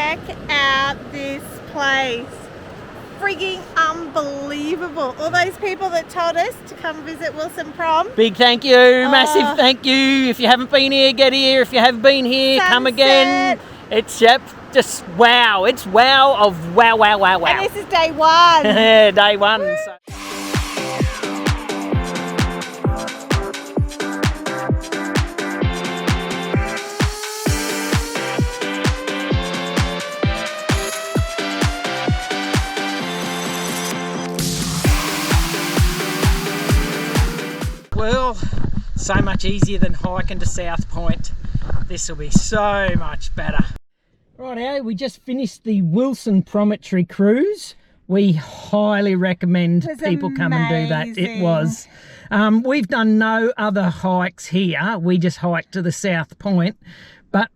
check out this place. Frigging unbelievable. All those people that told us to come visit Wilson Prom. Big thank you, massive thank you. If you haven't been here, get here. If you have been here, come again. It's, yep, just wow. It's wow of wow, wow, wow, wow. And this is day one. Day one. So. Well, so much easier than hiking to South Point. This will be so much better. Rightio, we just finished the Wilson Promontory cruise. We highly recommend people come and do that. It was. We've done no other hikes here. We just hiked to the South Point. But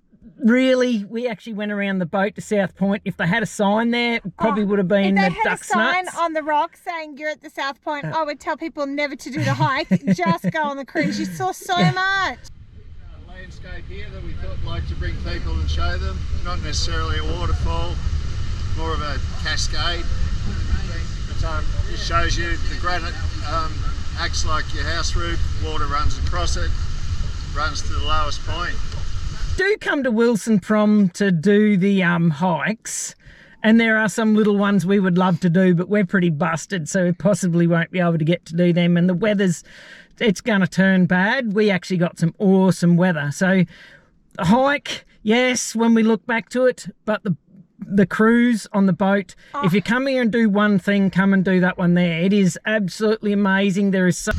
really, we actually went around the boat to South Point. If they had a sign there, it probably would have been the Duck's Nuts. If they had a sign on the rock saying you're at the South Point, I would tell people never to do the hike. Just go on the cruise. You saw so much. Landscape here that we thought like to bring people and show them. Not necessarily a waterfall, more of a cascade. But just shows you the granite acts like your house roof. Water runs across it, runs to the lowest point. Do come to Wilson Prom to do the hikes, and there are some little ones we would love to do, but we're pretty busted, so we possibly won't be able to get to do them, and the weather's it's going to turn bad. We actually got some awesome weather, so the hike, yes, when we look back to it, but the cruise on the boat, if you come here and do one thing, come and do that one there. It is absolutely amazing. There is so...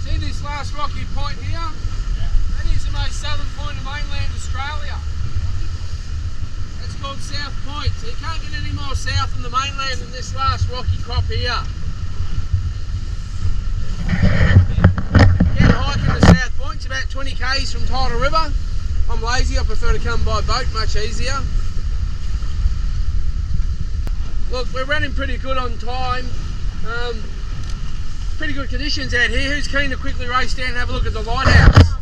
See this last rocky point here? That is the most southern point of mainland Australia. It's called South Point, so you can't get any more south from the mainland than this last rocky crop here. Hiking to South Point, it's about 20 k's from Tidal River. I'm lazy, I prefer to come by boat, much easier. Look, we're running pretty good on time. Pretty good conditions out here. Who's keen to quickly race down and have a look at the lighthouse?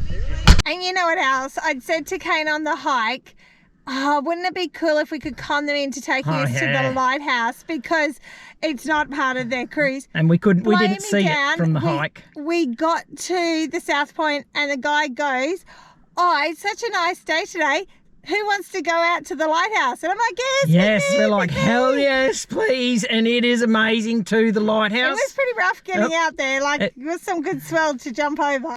And you know what else? I'd said to Cain on the hike, wouldn't it be cool if we could con them into taking us to the lighthouse, because it's not part of their cruise. And we didn't see it from the hike. We got to the South Point and the guy goes, oh, it's such a nice day today. Who wants to go out to the lighthouse? And I'm like, yes. Yes, we're like, hell yes, please. And it is amazing too, the lighthouse. It was pretty rough getting out there. Like, it was some good swell to jump over. There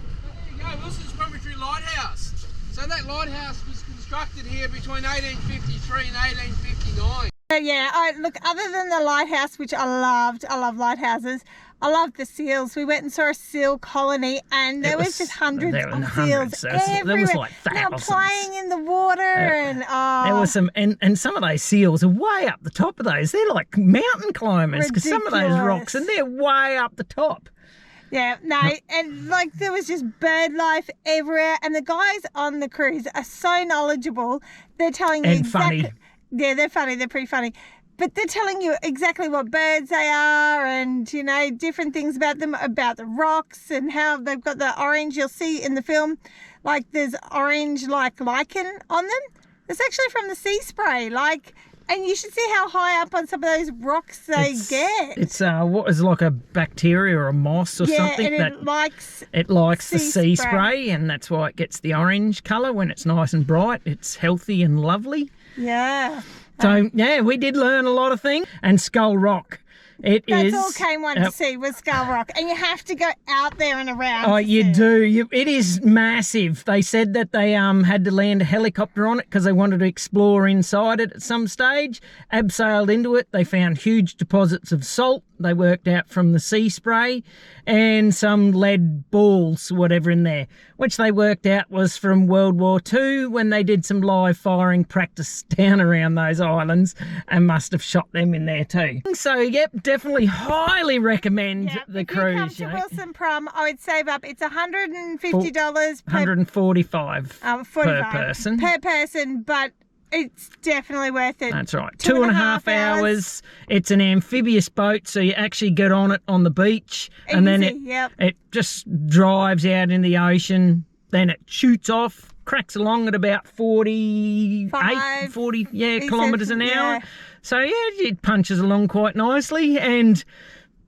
you go, Wilson's Promontory Lighthouse. So that lighthouse was constructed here between 1853 and 1859. Yeah, look, other than the lighthouse, which I love lighthouses, I love the seals. We went and saw a seal colony, and there was just hundreds of seals everywhere. There was like thousands. Now playing in the water, and there was some, and some of those seals are way up the top of those. They're like mountain climbers, because some of those rocks, and they're way up the top. Yeah, no, and like there was just bird life everywhere, and the guys on the cruise are so knowledgeable. They're telling you exactly. Funny. Yeah, they're funny. They're pretty funny. But they're telling you exactly what birds they are, and, you know, different things about them, about the rocks and how they've got the orange. You'll see in the film, like there's orange like lichen on them. It's actually from the sea spray, like, and you should see how high up on some of those rocks they get. It's what is like a bacteria or a moss or something and that it likes the sea spray, and that's why it gets the orange colour when it's nice and bright. It's healthy and lovely. Yeah. So, yeah, we did learn a lot of things. And Skull Rock. That's all Cain wanted to see was Skull Rock. And you have to go out there and around. Oh, you do. It is massive. They said that they had to land a helicopter on it because they wanted to explore inside it at some stage. Abseiled into it. They found huge deposits of salt. They worked out from the sea spray, and some lead balls, whatever, in there, which they worked out was from World War II when they did some live firing practice down around those islands and must have shot them in there too. So, yep, definitely highly recommend the cruise. If you come to Wilson Prom, I would save up. It's $150 $145 per person. Per person, but it's definitely worth it. That's right. 2.5 hours. It's an amphibious boat, so you actually get on it on the beach, and then it just drives out in the ocean. Then it shoots off cracks along at about 40 kilometres an hour. Yeah. So yeah, it punches along quite nicely, and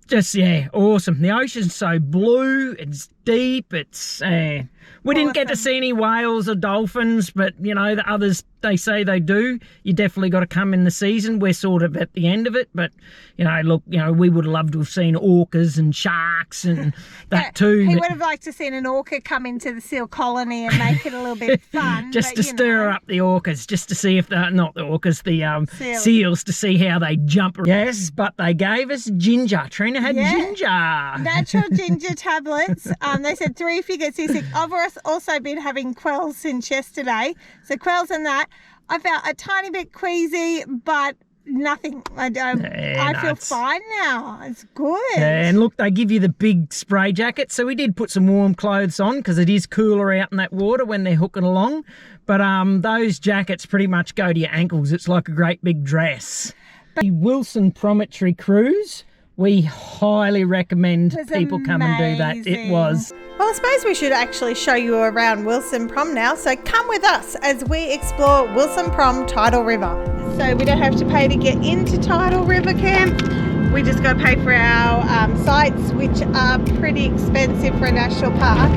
just, yeah, awesome. The ocean's so blue, it's deep, it's we didn't get to see any whales or dolphins, but you know, the others, they say they do. You definitely got to come in the season. We're sort of at the end of it, but you know, look, you know, we would have loved to have seen orcas and sharks and that too. He would have liked to have seen an orca come into the seal colony and make it a little bit fun. Just to stir up the orcas, just to see if they're not the orcas, the seals, to see how they jump. Yes, but they gave us ginger. Trina had ginger. Natural ginger tablets. They said 3 figures. He said, I've also been having quells since yesterday. So quells and that. I felt a tiny bit queasy, but nothing. I feel fine now. It's good. Yeah, and look, they give you the big spray jacket. So we did put some warm clothes on because it is cooler out in that water when they're hooking along. But those jackets pretty much go to your ankles. It's like a great big dress. The Wilson Promontory cruise, we highly recommend people come and do that. It was. Well, I suppose we should actually show you around Wilson Prom now. So come with us as we explore Wilson Prom Tidal River. So we don't have to pay to get into Tidal River Camp. We just got to pay for our sites, which are pretty expensive for a national park.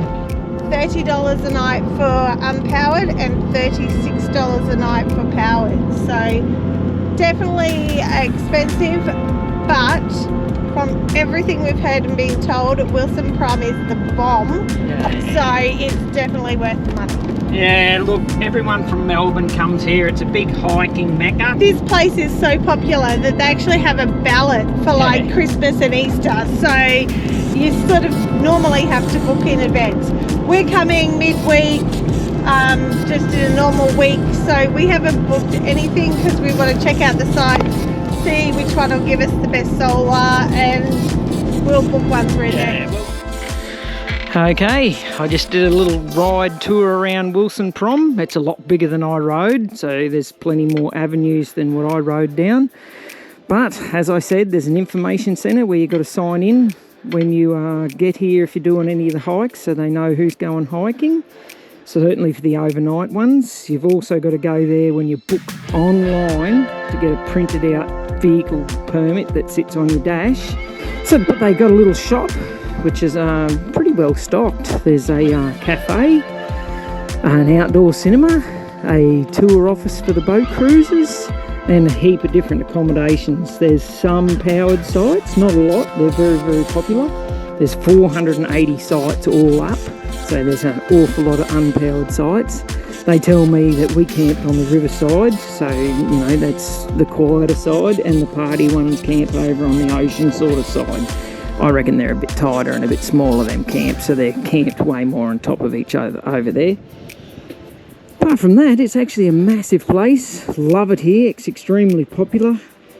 $30 a night for unpowered and $36 a night for powered. So definitely expensive, but from everything we've heard and been told, Wilson Prom is the bomb. So it's definitely worth the money. Yeah, look, everyone from Melbourne comes here. It's a big hiking mecca. This place is so popular that they actually have a ballot for like Christmas and Easter. So you sort of normally have to book in advance. We're coming midweek, just in a normal week. So we haven't booked anything because we want to check out the sites, see which one will give us the best solar, and we'll book one through there. Okay, I just did a little ride tour around Wilson Prom. It's a lot bigger than I rode, so there's plenty more avenues than what I rode down. But as I said, there's an information centre where you've got to sign in when you get here if you're doing any of the hikes, so they know who's going hiking. So certainly for the overnight ones. You've also got to go there when you book online to get a printed out vehicle permit that sits on your dash. So, but they got a little shop which is pretty well stocked. There's a cafe, an outdoor cinema, a tour office for the boat cruisers, and a heap of different accommodations. There's some powered sites, not a lot, they're very, very popular. There's 480 sites all up, so there's an awful lot of unpowered sites. They tell me that we camped on the riverside, so you know that's the quieter side, and the party ones camp over on the ocean sort of side. I reckon they're a bit tighter and a bit smaller than camps, so they're camped way more on top of each other over there. Apart from that, it's actually a massive place. Love it here. It's extremely popular.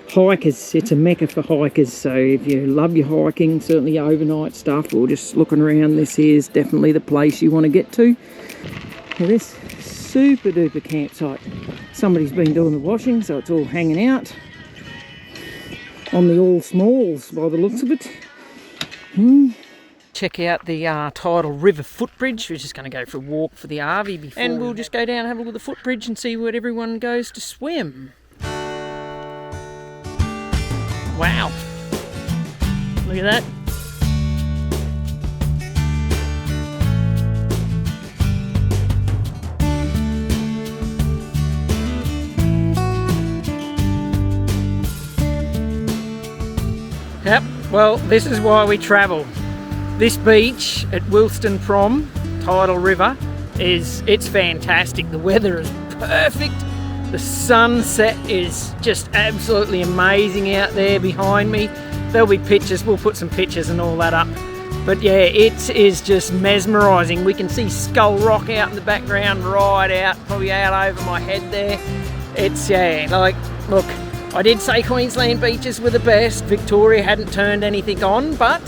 Hikers, it's a mecca for hikers, so if you love your hiking, certainly overnight stuff, or just looking around, this here is definitely the place you want to get to. Now this super duper campsite, somebody's been doing the washing, so it's all hanging out on the all smalls by the looks of it. Check out the Tidal River footbridge. We're just going to go for a walk for the RV before, and we'll just go down and have a look at the footbridge and see where everyone goes to swim. Wow, look at that. Yep, well, this is why we travel. This beach at Wilson Prom, Tidal River, it's fantastic. The weather is perfect. The sunset is just absolutely amazing out there behind me. There'll be pictures, we'll put some pictures and all that up. But yeah, it is just mesmerising. We can see Skull Rock out in the background, right out, probably out over my head there. It's, yeah, like, look, I did say Queensland beaches were the best. Victoria hadn't turned anything on, but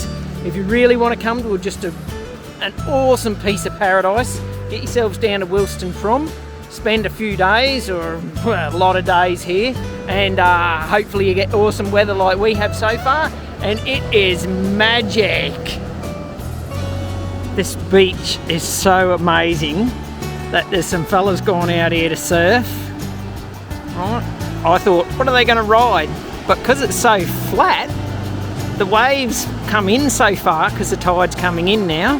if you really want to come to just an awesome piece of paradise, get yourselves down to Wilson Prom, spend a few days or a lot of days here, and hopefully you get awesome weather like we have so far, and it is magic. This beach is so amazing. that there's some fellas gone out here to surf. Right. I thought, what are they going to ride? But because it's so flat, the waves come in so far, because the tide's coming in now,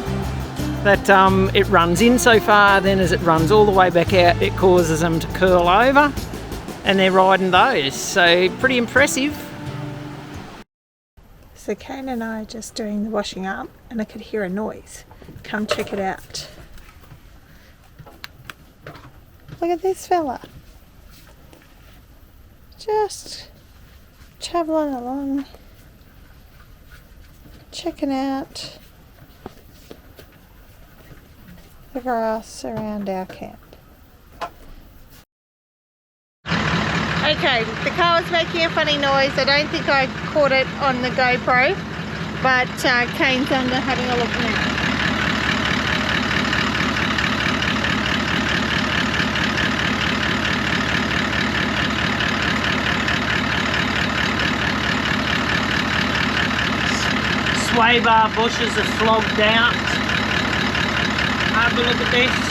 that it runs in so far, then as it runs all the way back out, it causes them to curl over, and they're riding those. So pretty impressive. So Cain and I are just doing the washing up, and I could hear a noise. Come check it out. Look at this fella. Just travelling along, checking out the grass around our camp. Okay, the car was making a funny noise. I don't think I caught it on the GoPro, but Cain's under having a look now. Sway bar bushes are flogged out. Have a look at this.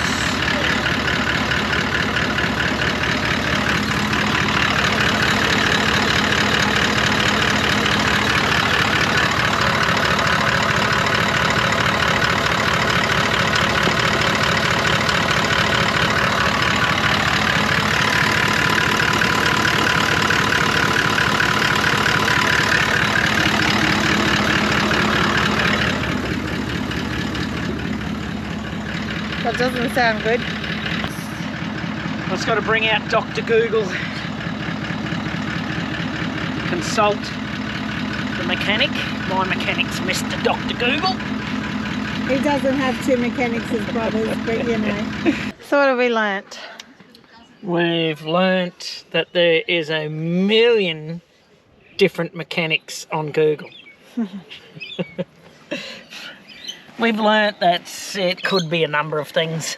That doesn't sound good. I've just got to bring out Dr. Google. Consult the mechanic. My mechanic's Mr. Dr. Google. He doesn't have two mechanics as brothers, but you know. So what have we learnt? We've learnt that there is a million different mechanics on Google. We've learnt that it could be a number of things.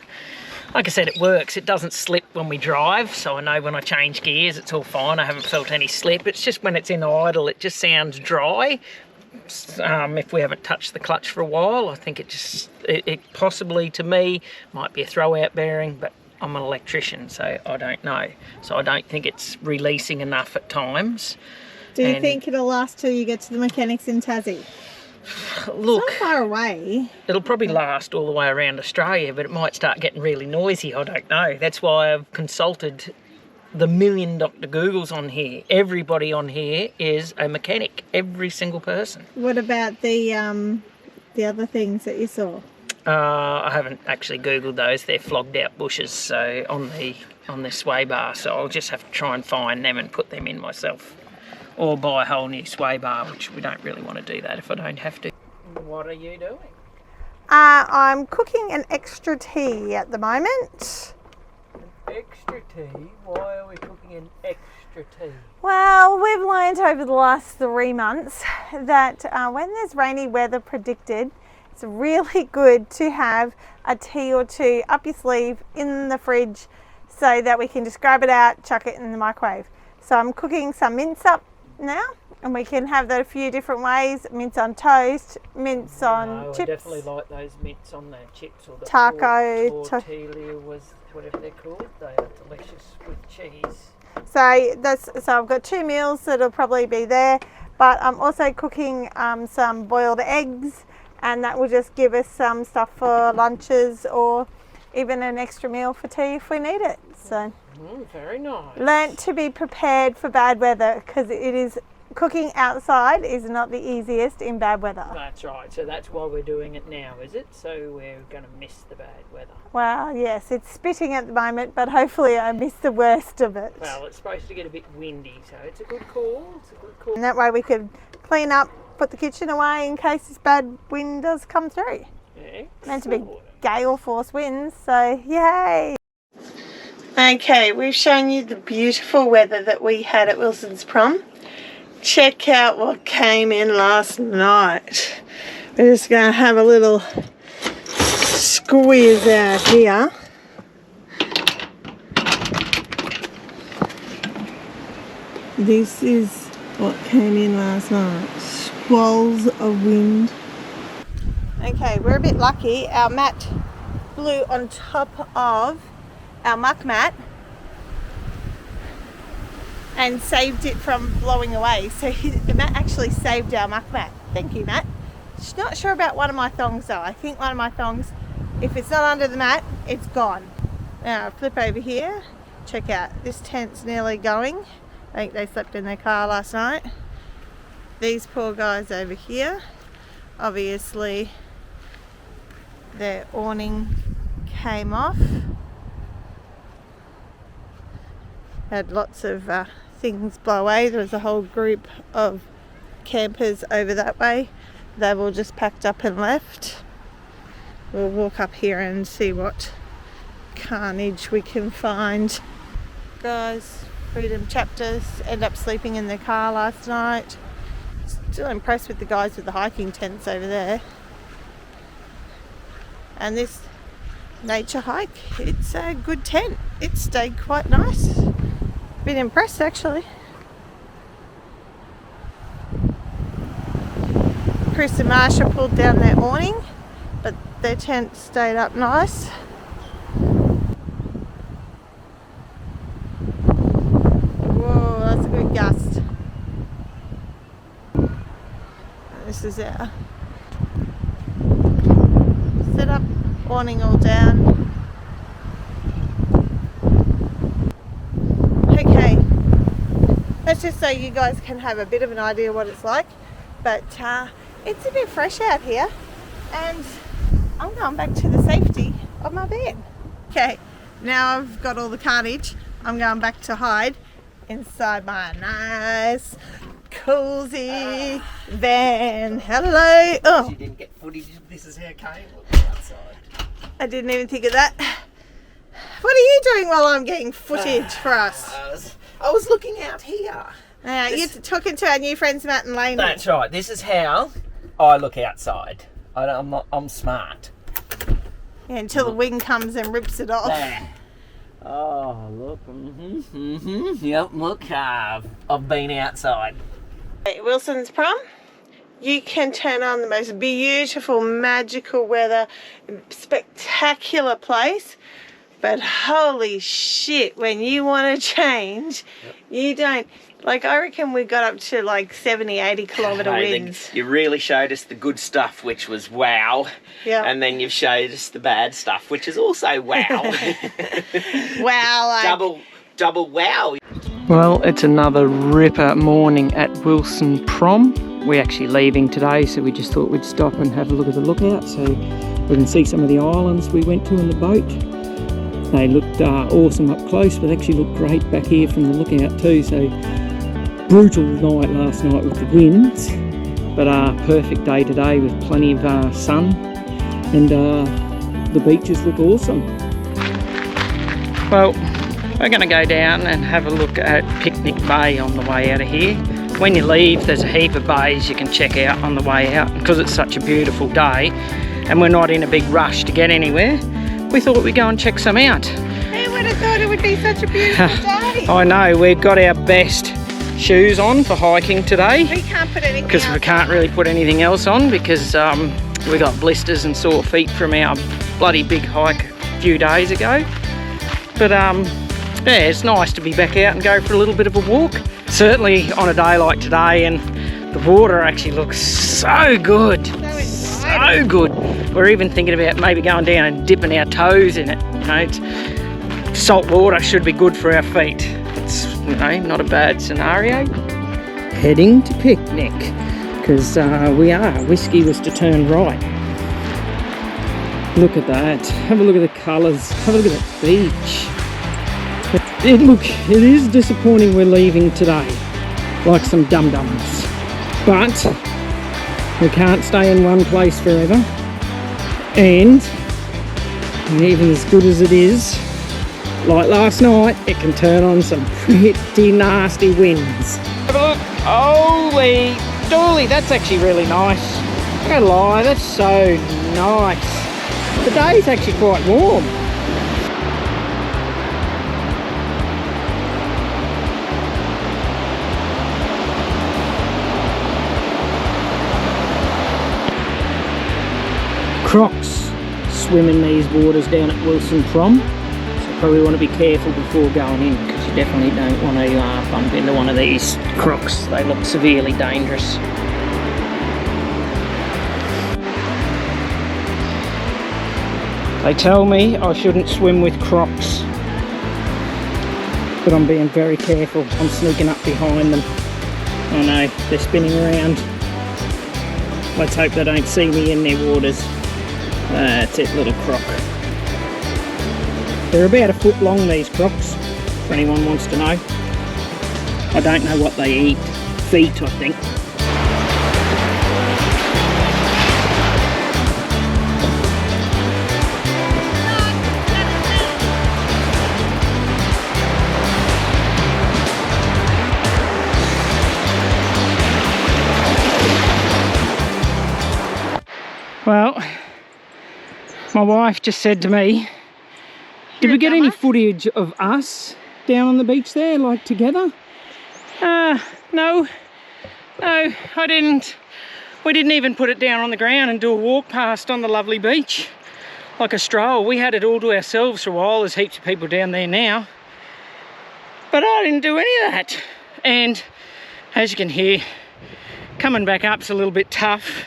Like I said, it works. It doesn't slip when we drive, so I know when I change gears it's all fine. I haven't felt any slip. It's just when it's in idle it just sounds dry. If we haven't touched the clutch for a while, I think it possibly, to me, might be a throw-out bearing, but I'm an electrician, so I don't know. So I don't think it's releasing enough at times. Do you think it'll last till you get to the mechanics in Tassie? Look, it's not far away. It'll probably last all the way around Australia, but it might start getting really noisy. I don't know. That's why I've consulted the million Dr. Googles on here. Everybody on here is a mechanic. Every single person. What about the other things that you saw? I haven't actually Googled those. They're flogged out bushes, so on the sway bar. So I'll just have to try and find them and put them in myself. Or buy a whole new sway bar, which we don't really want to do that if I don't have to. What are you doing? I'm cooking an extra tea at the moment. An extra tea? Why are we cooking an extra tea? Well, we've learned over the last 3 months that when there's rainy weather predicted, it's really good to have a tea or two up your sleeve in the fridge so that we can just grab it out, chuck it in the microwave. So I'm cooking some mince up now, and we can have that a few different ways. Mince on toast, mince on chips. I definitely like those mince on the chips, or the taco, tortilla, whatever they're called. They are delicious with cheese. So I've got 2 meals that'll probably be there, but I'm also cooking some boiled eggs, and that will just give us some stuff for lunches or even an extra meal for tea if we need it. So very nice. Learn to be prepared for bad weather, because cooking outside is not the easiest in bad weather. That's right. So that's why we're doing it now, is it? So we're going to miss the bad weather. Well, yes, it's spitting at the moment, but hopefully I miss the worst of it. Well, it's supposed to get a bit windy, so it's a good call. And that way we could clean up, put the kitchen away in case this bad wind does come through. Yeah. Meant to be gale force winds, so yay! Okay, we've shown you the beautiful weather that we had at Wilson's Prom. Check out what came in last night. We're just going to have a little squeeze out here. This is what came in last night. Squalls of wind. Okay, we're a bit lucky. Our mat blew on top of our muck mat and saved it from blowing away. So the mat actually saved our muck mat. Thank you, Matt. Not sure about one of my thongs though. I think one of my thongs, if it's not under the mat, it's gone. Now I'll flip over here. Check out, this tent's nearly going. I think they slept in their car last night. These poor guys over here, obviously their awning came off. Had lots of things blow away. There was a whole group of campers over that way. They've all just packed up and left. We'll walk up here and see what carnage we can find. Guys, Freedom chapters end up sleeping in their car last night. Still impressed with the guys with the hiking tents over there. And this nature hike, it's a good tent. It stayed quite nice. Been impressed actually. Chris and Marsha pulled down their awning, but their tent stayed up nice. Whoa, that's a good gust. This is our set up, awning all down. Okay, that's just so you guys can have a bit of an idea what it's like, but it's a bit fresh out here and I'm going back to the safety of my bed. Okay, now I've got all the carnage, I'm going back to hide inside my nice cozy van. Hello. Oh, You didn't get footage of this is how Cain looked outside. I didn't even think of that. What are you doing while I'm getting footage for us? I was looking out here. You're talking to our new friends Matt and Lane. That's right. This is how I look outside. I'm smart. Yeah, until the wind comes and rips it off. There. Oh, look. Yep, look. I've been outside. Wilson's Prom. You can turn on the most beautiful, magical weather, spectacular place. But holy shit, when you want to change, you don't. Like, I reckon we got up to like 70, 80 kilometre winds. You really showed us the good stuff, which was wow. Yeah. And then you've showed us the bad stuff, which is also wow. Wow. Like, double wow. Well, it's another ripper morning at Wilson Prom. We're actually leaving today, so we just thought we'd stop and have a look at the lookout so we can see some of the islands we went to in the boat. They looked awesome up close, but actually looked great back here from the lookout too. So brutal night last night with the winds, but perfect day today with plenty of sun, and the beaches look awesome. Well, we're going to go down and have a look at Picnic Bay on the way out of here. When you leave, there's a heap of bays you can check out on the way out. Because it's such a beautiful day and we're not in a big rush to get anywhere, we thought we'd go and check some out. who would have thought it would be such a beautiful day? I know, we've got our best shoes on for hiking today. We can't put anything Because we can't really put anything else on because we got blisters and sore feet from our bloody big hike a few days ago. But yeah, it's nice to be back out and go for a little bit of a walk. Certainly on a day like today, and the water actually looks so good. So good. We're even thinking about maybe going down and dipping our toes in it. You know, salt water should be good for our feet. It's, you know, not a bad scenario. Heading to picnic because we are. Whiskey was to turn right. Look at that. Have a look at the colours. Have a look at that beach. It is disappointing we're leaving today, like some dum-dums. But we can't stay in one place forever. And even as good as it is, like last night, it can turn on some pretty nasty winds. Have a look. Holy dooly, that's actually really nice. I'm not gonna lie, that's so nice. The day's actually quite warm. Crocs swim in these waters down at Wilson Prom. So Probably want to be careful before going in, because you definitely don't want to bump into one of these crocs. They look severely dangerous. They tell me I shouldn't swim with crocs, but I'm being very careful. I'm sneaking up behind them. Oh no, they're spinning around. Let's hope they don't see me in their waters. That's it, little croc. They're about a foot long, these crocs, if anyone wants to know. I don't know what they eat. Feet, I think. Well, my wife just said to me, did we get any footage of us down on the beach there, like together? No, I didn't. We didn't even put it down on the ground and do a walk past on the lovely beach, like a stroll. We had it all to ourselves for a while. There's heaps of people down there now. But I didn't do any of that. And as you can hear, coming back up's a little bit tough.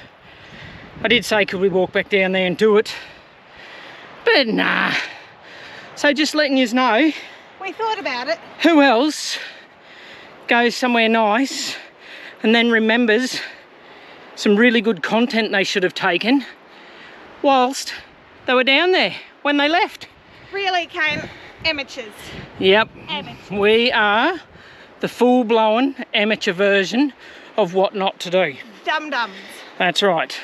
I did say, could we walk back down there and do it? But nah. So just letting you know. We thought about it. Who else goes somewhere nice and then remembers some really good content they should have taken whilst they were down there when they left? Really, Cain, amateurs. Yep. Amateurs. We are the full-blown amateur version of what not to do. Dum-dums. That's right.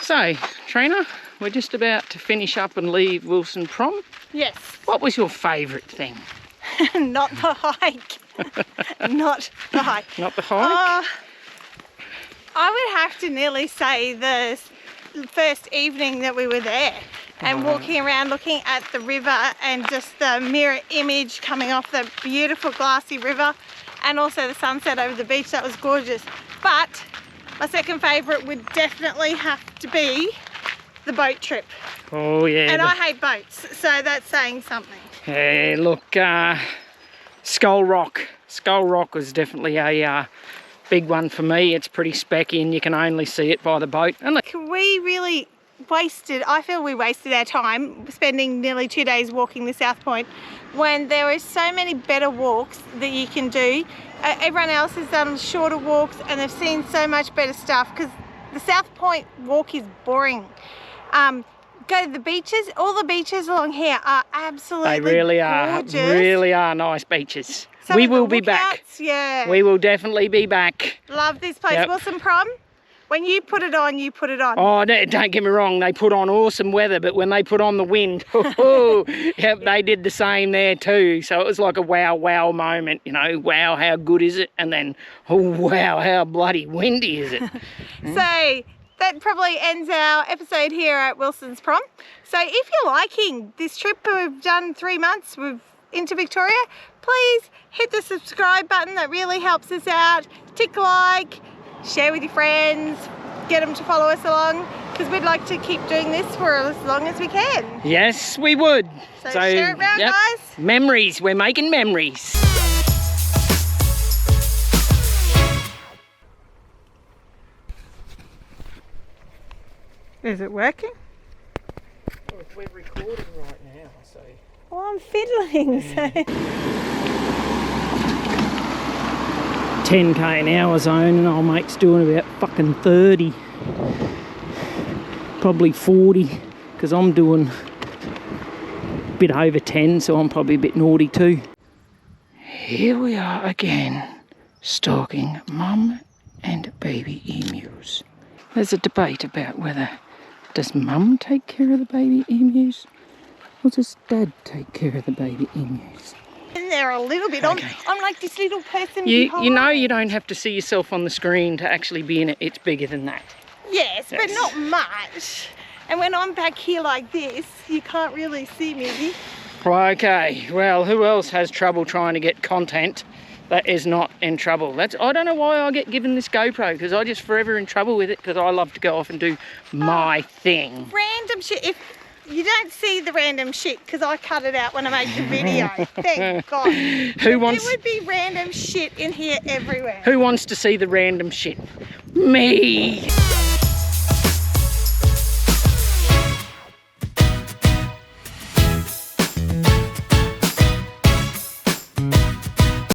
So, Trina, we're just about to finish up and leave Wilson Prom. Yes. What was your favourite thing? Not the hike. Not the hike. Not the hike? I would have to nearly say the first evening that we were there and walking around looking at the river and just the mirror image coming off the beautiful glassy river, and also the sunset over the beach. That was gorgeous. But my second favourite would definitely have to be the boat trip. Oh yeah. And I hate boats, so that's saying something. Hey, look, Skull Rock. Skull Rock was definitely a big one for me. It's pretty specky and you can only see it by the boat. And look, We really wasted, I feel we wasted our time spending nearly 2 days walking the South Point when there are so many better walks that you can do. Everyone else has done shorter walks and they've seen so much better stuff, because the South Point walk is boring. Go to the beaches. All the beaches along here are absolutely they really gorgeous. are, really are nice beaches. Some We of the will be back. lookouts, yeah. We will definitely be back. Love this place. Yep. Wilson Prom, when you put it on, you put it on. Oh, don't get me wrong, they put on awesome weather, but when they put on the wind, yep, they did the same there too. So it was like a wow moment, you know, wow, how good is it? And then, oh wow, how bloody windy is it? So that probably ends our episode here at Wilson's Prom. So if you're liking this trip, we've done 3 months into Victoria, please hit the subscribe button. That really helps us out. Tick like, share with your friends, get them to follow us along, because we'd like to keep doing this for as long as we can. Yes, we would. So share it around, guys. Memories, we're making memories. Is it working? Well, we're recording right now, so... Well, I'm fiddling, so... 10k an hour zone and old mate's doing about fucking 30. Probably 40, because I'm doing a bit over 10, so I'm probably a bit naughty too. Here we are again, stalking mum and baby emus. There's a debate about whether does mum take care of the baby emus or does dad take care of the baby emus? In there a little bit. Okay. I'm like this little person You behind. know you don't have to see yourself on the screen to actually be in it. It's bigger than that. Yes, but Yes. not much. And when I'm back here like this, you can't really see me. Okay, well, who else has trouble trying to get content that is not in trouble? I don't know why I get given this GoPro, because I just forever in trouble with it, because I love to go off and do my thing. Random shit. If You don't see the random shit because I cut it out when I make the video. Thank God. Who wants? There would be random shit in here everywhere. Who wants to see the random shit? Me.